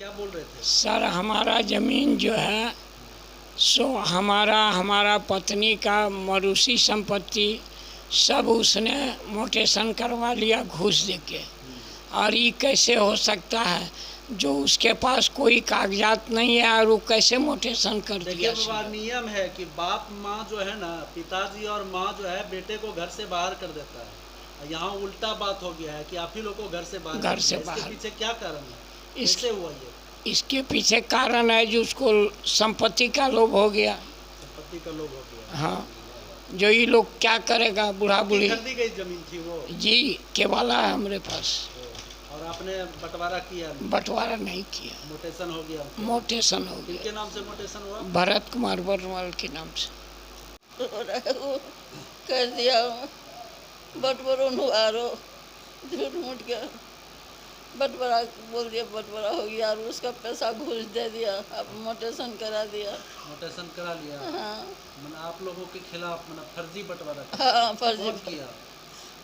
क्या बोल रहे थे? सर हमारा ज़मीन जो है सो हमारा पत्नी का मौरूसी संपत्ति सब उसने मोटेशन करवा लिया घूस दे के। और ये कैसे हो सकता है जो उसके पास कोई कागजात नहीं है और वो कैसे मोटेशन कर देखिए दिया? बाबा, नियम है कि बाप माँ जो है ना, पिताजी और माँ जो है बेटे को घर से बाहर कर देता है। यहाँ उल्टा बात हो गया है कि आप ही लोग को घर से बाहर घर कर से दिया। इसके बाहर पीछे क्या कारण है, इस कैसे हुआ ये? इसके पीछे कारण है जो उसको संपत्ति का लोभ हो गया। संपत्ति का लोभ हो गया। हाँ, जो ये लोग क्या करेगा बूढ़ा आपकी बूढ़ी। खरीदी गई जमीन थी वो? जी, केवाला है हमारे पास। और आपने बंटवारा किया नहीं? बंटवारा नहीं किया, मोटेशन हो गया? मोटेशन हो किनके गया। नाम से मोटेशन हुआ? भरत कुमार बर्नवाल के नाम से। वो कर दिया बटवरो नुआरो झूठ मूठ के बटवरा बोल दिया, बटवरा हो गया और उसका पैसा घूस दे दिया, अब मोटेशन करा दिया। मोटेशन करा लिया? हाँ मैंने आप लोगों के खिलाफ मैंने फर्जी बंटवारा हाँ फर्जी कौन किया?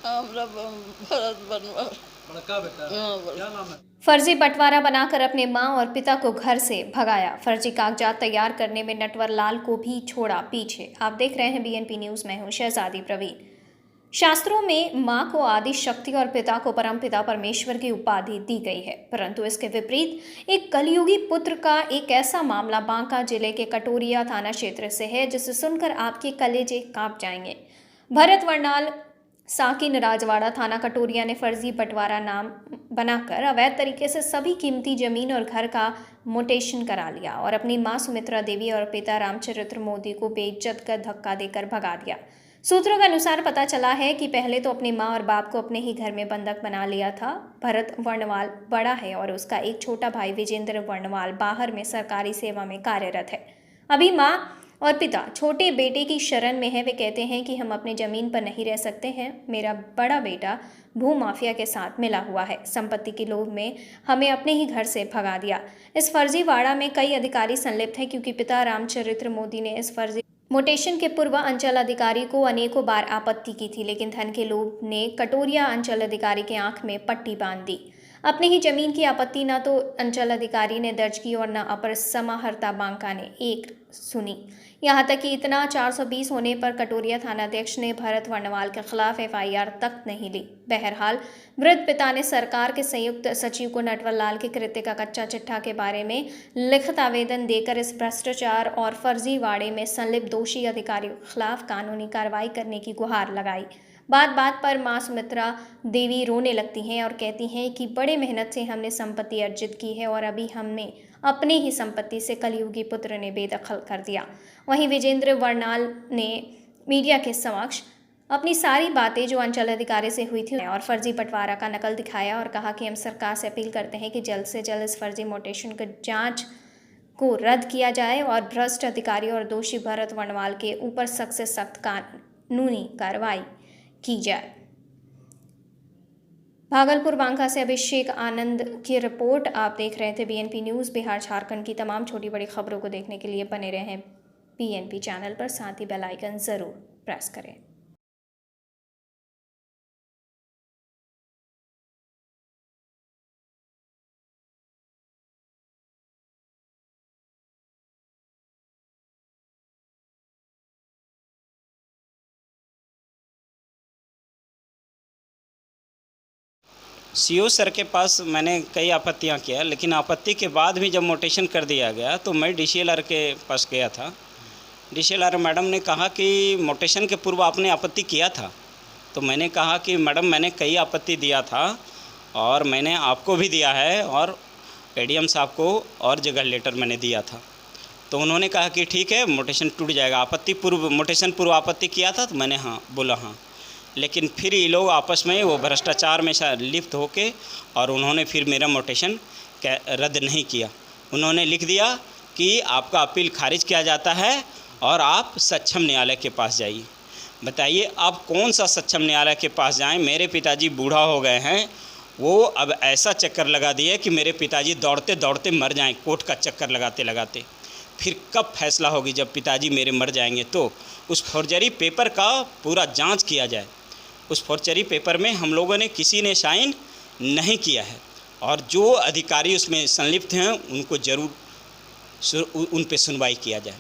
हमरा भरत बनवाल। बड़का बेटा? हाँ, क्या नाम है? फर्जी बंटवारा बनाकर अपने मां और पिता को घर से भगाया। फर्जी कागजात तैयार करने में नटवर लाल को भी छोड़ा पीछे। आप देख रहे हैं बीएनपी न्यूज। मैं हूं शहजादी प्रवीण। शास्त्रों में मां को आदि शक्ति और पिता को परमपिता परमेश्वर की उपाधि दी गई है, परंतु इसके विपरीत एक कलयुगी पुत्र का एक ऐसा मामला बांका जिले के कटोरिया थाना क्षेत्र से है जिसे सुनकर आपके कलेजे कांप जाएंगे। भरत वर्णाल साकिन राजवाड़ा थाना कटोरिया ने फर्जी बंटवारा नाम बनाकर अवैध तरीके से सभी कीमती जमीन और घर का मोटेशन करा लिया और अपनी मां सुमित्रा देवी और पिता रामचरित्र मोदी को बेइज्जत कर धक्का देकर भगा दिया। सूत्रों के अनुसार पता चला है कि पहले तो अपनी मां और बाप को अपने ही घर में बंधक बना लिया था। भरत वर्णवाल बड़ा है और उसका एक छोटा भाई विजेंद्र वर्णवाल बाहर में सरकारी सेवा में कार्यरत है। अभी मां और पिता छोटे बेटे की शरण में है। वे कहते हैं कि हम अपने ज़मीन पर नहीं रह सकते हैं। मेरा बड़ा बेटा भू माफिया के साथ मिला हुआ है। संपत्ति के लोभ में हमें अपने ही घर से भगा दिया। इस फर्जीवाड़ा में कई अधिकारी संलिप्त हैं क्योंकि पिता रामचरित्र मोदी ने इस फर्जी मोटेशन के पूर्व अंचल अधिकारी को अनेकों बार आपत्ति की थी, लेकिन धन के लोभ ने कटोरिया अंचल अधिकारी के आंख में पट्टी बांध दी। अपनी ही जमीन की आपत्ति न तो अंचल अधिकारी ने दर्ज की और न अपर समाहर्ता बांका ने एक सुनी। यहाँ तक कि इतना 420 होने पर कटोरिया थानाध्यक्ष ने भरत वर्णवाल के खिलाफ एफआईआर तक नहीं ली। बहरहाल वृद्ध पिता ने सरकार के संयुक्त सचिव को नटवर लाल के कृत्य का कच्चा चिट्ठा के बारे में लिखित आवेदन देकर इस भ्रष्टाचार और फर्जीवाड़े में संलिप्त दोषी अधिकारियों के खिलाफ कानूनी कार्रवाई करने की गुहार लगाई। बात बात पर मां सुमित्रा देवी रोने लगती हैं और कहती हैं कि बड़े मेहनत से हमने संपत्ति अर्जित की है और अभी हमने अपने ही संपत्ति से कलयुगी पुत्र ने बेदखल कर दिया। वहीं विजेंद्र वर्णाल ने मीडिया के समक्ष अपनी सारी बातें जो अंचल अधिकारी से हुई थी और फर्जी बंटवारा का नकल दिखाया और कहा कि हम सरकार से अपील करते हैं कि जल्द से जल्द इस फर्जी मोटेशन की जांच को रद्द किया जाए और भ्रष्ट अधिकारी और दोषी भरत वर्णवाल के ऊपर सख्त से सख्त कानूनी कार्रवाई की जाए। भागलपुर बांका से अभिषेक आनंद की रिपोर्ट। आप देख रहे थे बीएनपी न्यूज़। बिहार झारखंड की तमाम छोटी बड़ी खबरों को देखने के लिए बने रहें बीएनपी चैनल पर, साथ ही बेल आइकन ज़रूर प्रेस करें। सीओ सर के पास मैंने कई आपत्तियां किया, लेकिन आपत्ति के बाद भी जब मोटेशन कर दिया गया तो मैं डीसीएलआर के पास गया था। डीसीएलआर मैडम ने कहा कि मोटेशन के पूर्व आपने आपत्ति किया था। तो मैंने कहा कि मैडम मैंने कई आपत्ति दिया था और मैंने आपको भी दिया है और एडीएम साहब को और जगह लेटर मैंने दिया था। तो उन्होंने कहा कि ठीक है मोटेशन टूट जाएगा। आपत्ति पूर्व मोटेशन पूर्व आपत्ति किया था? तो मैंने हाँ बोला हाँ। लेकिन फिर ये लोग आपस में वो भ्रष्टाचार में लिप्त होके और उन्होंने फिर मेरा मोटेशन रद्द नहीं किया। उन्होंने लिख दिया कि आपका अपील खारिज किया जाता है और आप सक्षम न्यायालय के पास जाइए। बताइए आप कौन सा सक्षम न्यायालय के पास जाएं? मेरे पिताजी बूढ़ा हो गए हैं, वो अब ऐसा चक्कर लगा दिए कि मेरे पिताजी दौड़ते दौड़ते मर जाएं, कोर्ट का चक्कर लगाते लगाते। फिर कब फैसला होगी? जब पिताजी मेरे मर जाएंगे तो उस फॉर्जरी पेपर का पूरा जांच किया जाए। उस फॉर्जरी पेपर में हम लोगों ने किसी ने साइन नहीं किया है। और जो अधिकारी उसमें संलिप्त हैं उनको ज़रूर उन पे सुनवाई किया जाए।